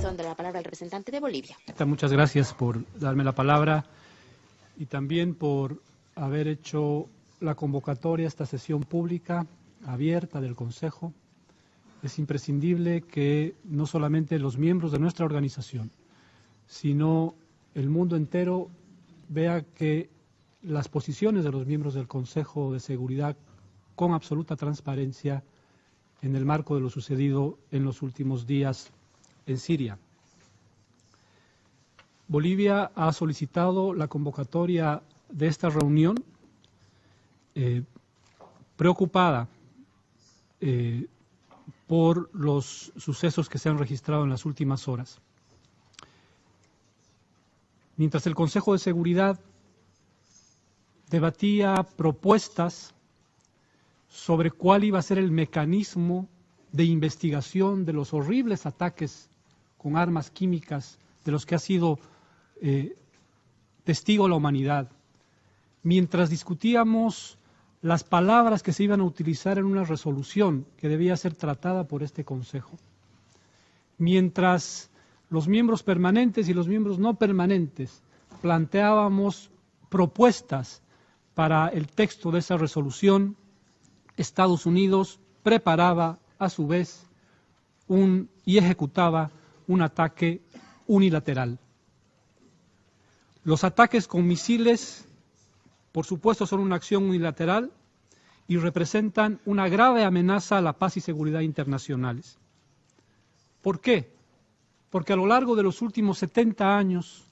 Son de la palabra el representante de Bolivia. Muchas gracias por darme la palabra y también por haber hecho la convocatoria a esta sesión pública abierta del Consejo. Es imprescindible que no solamente los miembros de nuestra organización, sino el mundo entero vea que las posiciones de los miembros del Consejo de Seguridad con absoluta transparencia en el marco de lo sucedido en los últimos días en Siria. Bolivia ha solicitado la convocatoria de esta reunión preocupada por los sucesos que se han registrado en las últimas horas. Mientras el Consejo de Seguridad debatía propuestas sobre cuál iba a ser el mecanismo de investigación de los horribles ataques con armas químicas de los que ha sido testigo la humanidad, mientras discutíamos las palabras que se iban a utilizar en una resolución que debía ser tratada por este Consejo, mientras los miembros permanentes y los miembros no permanentes planteábamos propuestas para el texto de esa resolución, Estados Unidos preparaba a su vez y ejecutaba un ataque unilateral. Los ataques con misiles, por supuesto, son una acción unilateral y representan una grave amenaza a la paz y seguridad internacionales. ¿Por qué? Porque a lo largo de los últimos 70 años,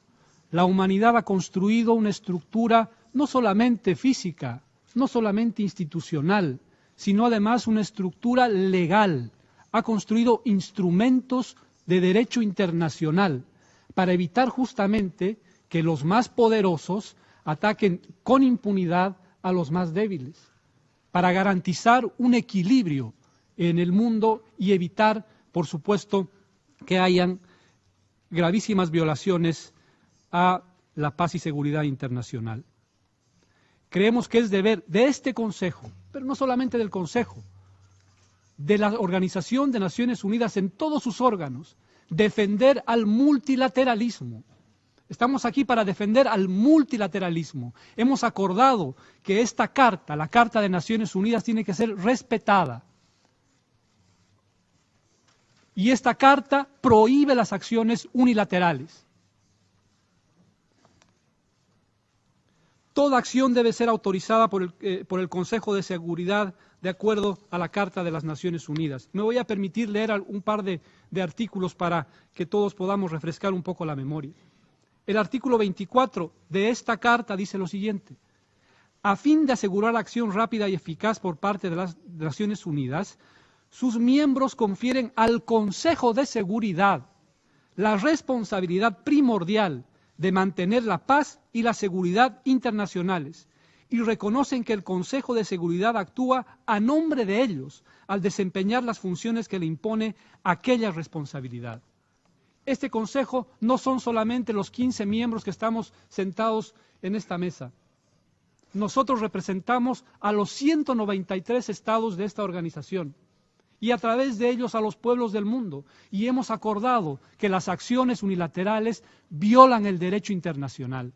la humanidad ha construido una estructura no solamente física, no solamente institucional, sino además una estructura legal. Ha construido instrumentos de derecho internacional para evitar justamente que los más poderosos ataquen con impunidad a los más débiles, para garantizar un equilibrio en el mundo y evitar, por supuesto, que hayan gravísimas violaciones a la paz y seguridad internacional. Creemos que es deber de este Consejo, pero no solamente del Consejo, de la Organización de Naciones Unidas en todos sus órganos, defender al multilateralismo. Estamos aquí para defender al multilateralismo. Hemos acordado que esta carta, la Carta de Naciones Unidas, tiene que ser respetada. Y esta carta prohíbe las acciones unilaterales. Toda acción debe ser autorizada por el Consejo de Seguridad de acuerdo a la Carta de las Naciones Unidas. Me voy a permitir leer un par de artículos para que todos podamos refrescar un poco la memoria. El artículo 24 de esta carta dice lo siguiente: a fin de asegurar acción rápida y eficaz por parte de las Naciones Unidas, sus miembros confieren al Consejo de Seguridad la responsabilidad primordial de mantener la paz y la seguridad internacionales y reconocen que el Consejo de Seguridad actúa a nombre de ellos al desempeñar las funciones que le impone aquella responsabilidad. Este Consejo no son solamente los 15 miembros que estamos sentados en esta mesa. Nosotros representamos a los 193 estados de esta organización y a través de ellos a los pueblos del mundo. Y hemos acordado que las acciones unilaterales violan el derecho internacional.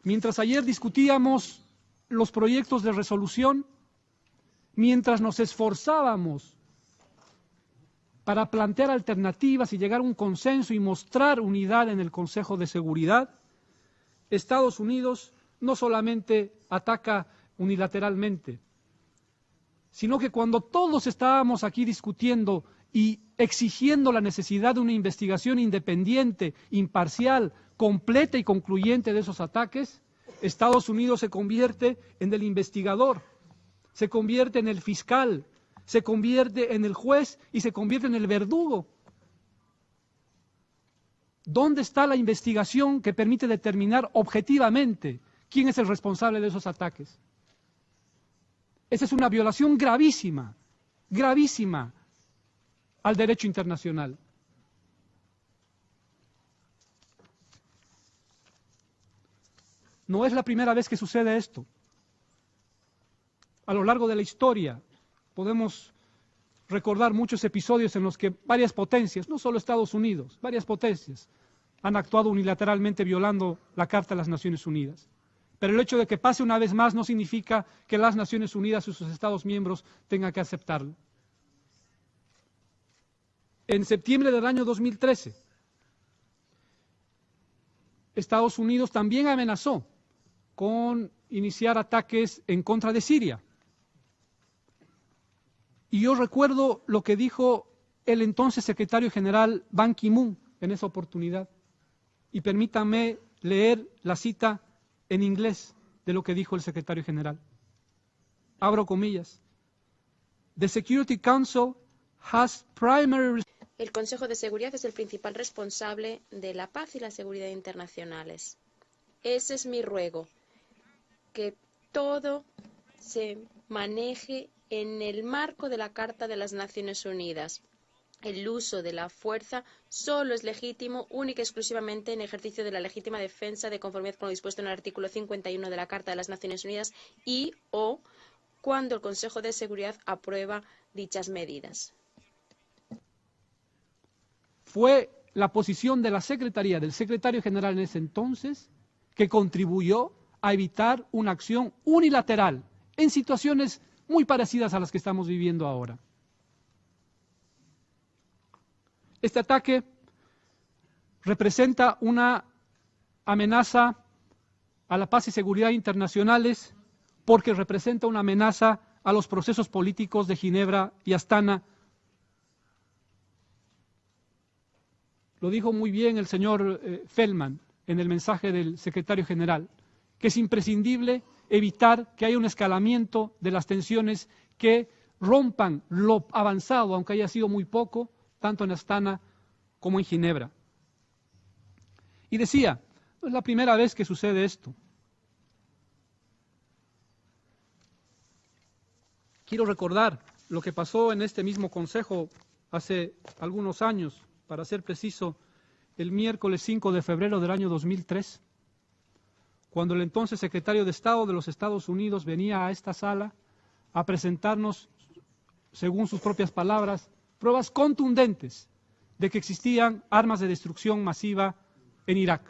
Mientras ayer discutíamos los proyectos de resolución, mientras nos esforzábamos para plantear alternativas y llegar a un consenso y mostrar unidad en el Consejo de Seguridad, Estados Unidos no solamente ataca unilateralmente, sino que cuando todos estábamos aquí discutiendo y exigiendo la necesidad de una investigación independiente, imparcial, completa y concluyente de esos ataques, Estados Unidos se convierte en el investigador, se convierte en el fiscal, se convierte en el juez y se convierte en el verdugo. ¿Dónde está la investigación que permite determinar objetivamente quién es el responsable de esos ataques? Esa es una violación gravísima, gravísima al derecho internacional. No es la primera vez que sucede esto. A lo largo de la historia, Podemos recordar muchos episodios en los que varias potencias, no solo Estados Unidos, varias potencias han actuado unilateralmente violando la Carta de las Naciones Unidas. Pero el hecho de que pase una vez más no significa que las Naciones Unidas y sus Estados miembros tengan que aceptarlo. En septiembre del año 2013, Estados Unidos también amenazó con iniciar ataques en contra de Siria. Y yo recuerdo lo que dijo el entonces secretario general Ban Ki-moon en esa oportunidad. Y permítanme leer la cita en inglés de lo que dijo el secretario general. Abro comillas. The Security Council has primary... El Consejo de Seguridad es el principal responsable de la paz y la seguridad internacionales. Ese es mi ruego, que todo se maneje en el marco de la Carta de las Naciones Unidas. El uso de la fuerza solo es legítimo única y exclusivamente en ejercicio de la legítima defensa de conformidad con lo dispuesto en el artículo 51 de la Carta de las Naciones Unidas y o cuando el Consejo de Seguridad aprueba dichas medidas. Fue la posición de la Secretaría, del secretario general en ese entonces, que contribuyó a evitar una acción unilateral en situaciones muy parecidas a las que estamos viviendo ahora. Este ataque representa una amenaza a la paz y seguridad internacionales porque representa una amenaza a los procesos políticos de Ginebra y Astana. Lo dijo muy bien el señor Feldman en el mensaje del secretario general, que es imprescindible evitar que haya un escalamiento de las tensiones que rompan lo avanzado, aunque haya sido muy poco, tanto en Astana como en Ginebra. Y decía, no es la primera vez que sucede esto. Quiero recordar lo que pasó en este mismo consejo hace algunos años, para ser preciso, el miércoles 5 de febrero del año 2003, cuando el entonces secretario de Estado de los Estados Unidos venía a esta sala a presentarnos, según sus propias palabras, pruebas contundentes de que existían armas de destrucción masiva en Irak.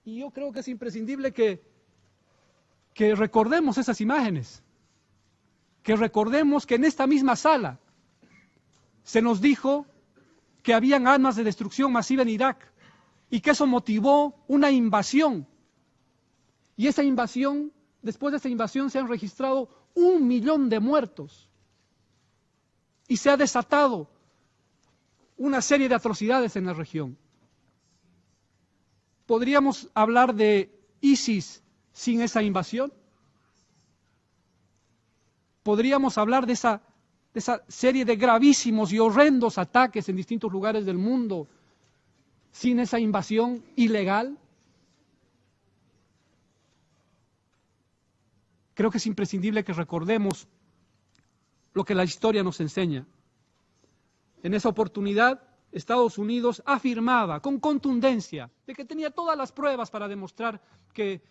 Y yo creo que es imprescindible que recordemos esas imágenes, que recordemos que en esta misma sala se nos dijo que habían armas de destrucción masiva en Irak y que eso motivó una invasión. Y esa invasión, después de esa invasión se han registrado 1 millón de muertos y se ha desatado una serie de atrocidades en la región. ¿Podríamos hablar de ISIS sin esa invasión? ¿Podríamos hablar de esa serie de gravísimos y horrendos ataques en distintos lugares del mundo sin esa invasión ilegal? Creo que es imprescindible que recordemos lo que la historia nos enseña. En esa oportunidad, Estados Unidos afirmaba con contundencia de que tenía todas las pruebas para demostrar que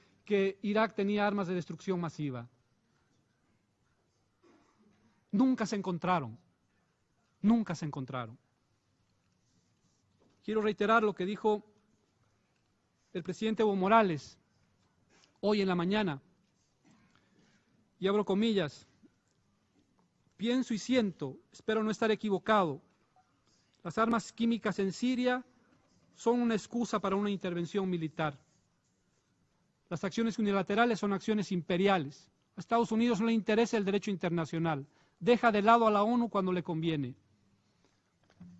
Irak tenía armas de destrucción masiva. Nunca se encontraron. Nunca se encontraron. Quiero reiterar lo que dijo el presidente Evo Morales hoy en la mañana. Y abro comillas. Pienso y siento, espero no estar equivocado. Las armas químicas en Siria son una excusa para una intervención militar. Las acciones unilaterales son acciones imperiales. A Estados Unidos no le interesa el derecho internacional. Deja de lado a la ONU cuando le conviene.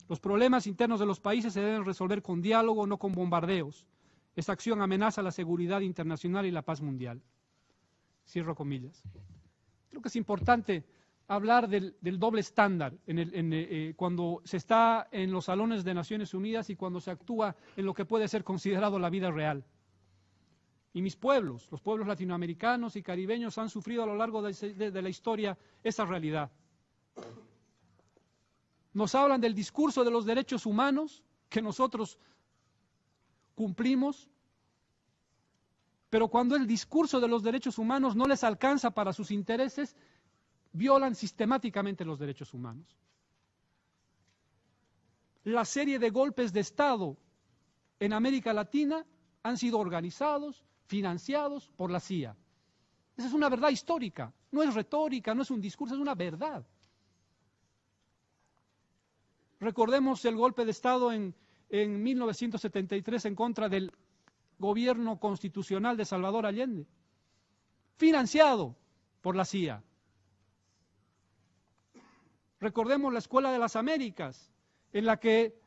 Los problemas internos de los países se deben resolver con diálogo, no con bombardeos. Esa acción amenaza la seguridad internacional y la paz mundial. Cierro comillas. Creo que es importante hablar del doble estándar cuando se está en los salones de Naciones Unidas y cuando se actúa en lo que puede ser considerado la vida real. Y mis pueblos, los pueblos latinoamericanos y caribeños, han sufrido a lo largo de la historia esa realidad. Nos hablan del discurso de los derechos humanos que nosotros cumplimos, pero cuando el discurso de los derechos humanos no les alcanza para sus intereses, violan sistemáticamente los derechos humanos. La serie de golpes de Estado en América Latina han sido organizados, financiados por la CIA. Esa es una verdad histórica, no es retórica, no es un discurso, es una verdad. Recordemos el golpe de Estado en 1973 en contra del gobierno constitucional de Salvador Allende, financiado por la CIA. Recordemos la Escuela de las Américas, en la que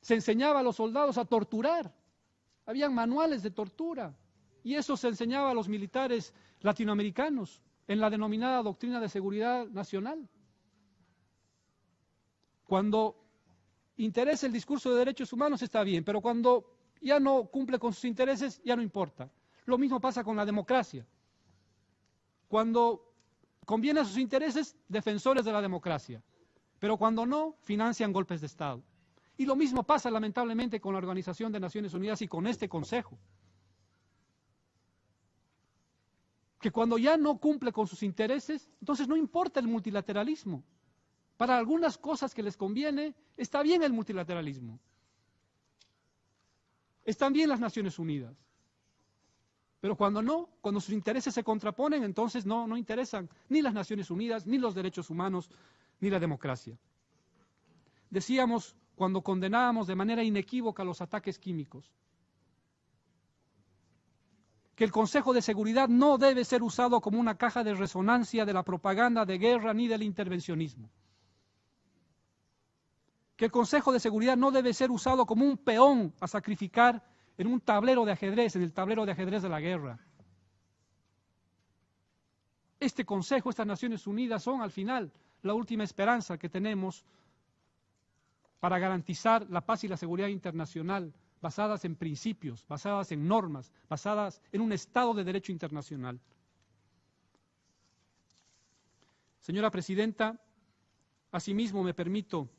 se enseñaba a los soldados a torturar. Habían manuales de tortura, y eso se enseñaba a los militares latinoamericanos en la denominada Doctrina de Seguridad Nacional. Cuando interesa el discurso de derechos humanos está bien, pero cuando ya no cumple con sus intereses, ya no importa. Lo mismo pasa con la democracia. Cuando conviene a sus intereses, defensores de la democracia, pero cuando no, financian golpes de Estado. Y lo mismo pasa lamentablemente con la Organización de Naciones Unidas y con este Consejo, que cuando ya no cumple con sus intereses, entonces no importa el multilateralismo. Para algunas cosas que les conviene, está bien el multilateralismo. Están bien las Naciones Unidas. Pero cuando no, cuando sus intereses se contraponen, entonces no interesan ni las Naciones Unidas, ni los derechos humanos, ni la democracia. Decíamos, cuando condenábamos de manera inequívoca los ataques químicos, que el Consejo de Seguridad no debe ser usado como una caja de resonancia de la propaganda de guerra ni del intervencionismo. Que el Consejo de Seguridad no debe ser usado como un peón a sacrificar en un tablero de ajedrez, en el tablero de ajedrez de la guerra. Este Consejo, estas Naciones Unidas son al final la última esperanza que tenemos para garantizar la paz y la seguridad internacional, basadas en principios, basadas en normas, basadas en un Estado de Derecho internacional. Señora Presidenta, asimismo me permito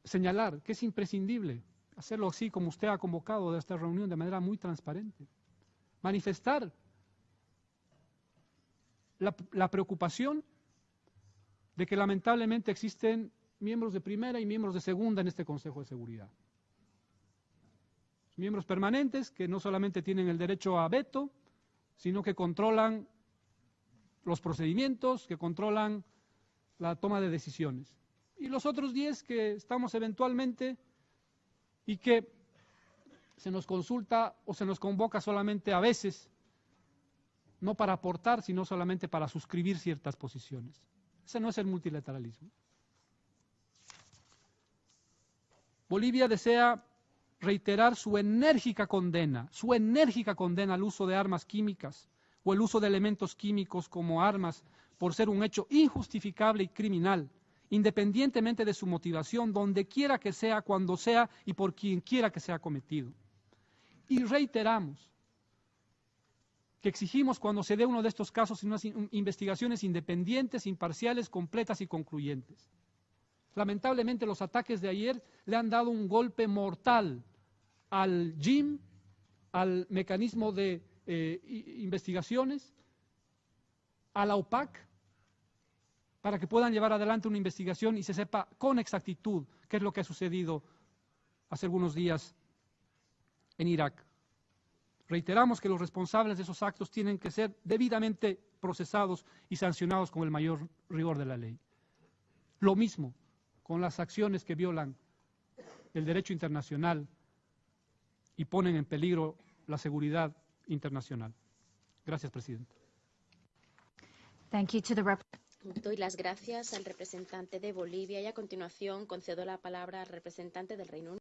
señalar que es imprescindible hacerlo así como usted ha convocado de esta reunión de manera muy transparente. Manifestar la preocupación de que lamentablemente existen miembros de primera y miembros de segunda en este Consejo de Seguridad. Miembros permanentes que no solamente tienen el derecho a veto, sino que controlan los procedimientos, que controlan la toma de decisiones. Y los otros 10 que estamos eventualmente y que se nos consulta o se nos convoca solamente a veces, no para aportar, sino solamente para suscribir ciertas posiciones. Ese no es el multilateralismo. Bolivia desea reiterar su enérgica condena al uso de armas químicas o el uso de elementos químicos como armas por ser un hecho injustificable y criminal, independientemente de su motivación, donde quiera que sea, cuando sea y por quien quiera que sea cometido. Y reiteramos que exigimos cuando se dé uno de estos casos unas investigaciones independientes, imparciales, completas y concluyentes. Lamentablemente los ataques de ayer le han dado un golpe mortal al JIM, al mecanismo de investigaciones, a la OPAC, para que puedan llevar adelante una investigación y se sepa con exactitud qué es lo que ha sucedido hace algunos días en Irak. Reiteramos que los responsables de esos actos tienen que ser debidamente procesados y sancionados con el mayor rigor de la ley. Lo mismo con las acciones que violan el derecho internacional y ponen en peligro la seguridad internacional. Gracias, Presidenta. Thank you to the Doy las gracias al representante de Bolivia y a continuación concedo la palabra al representante del Reino Unido.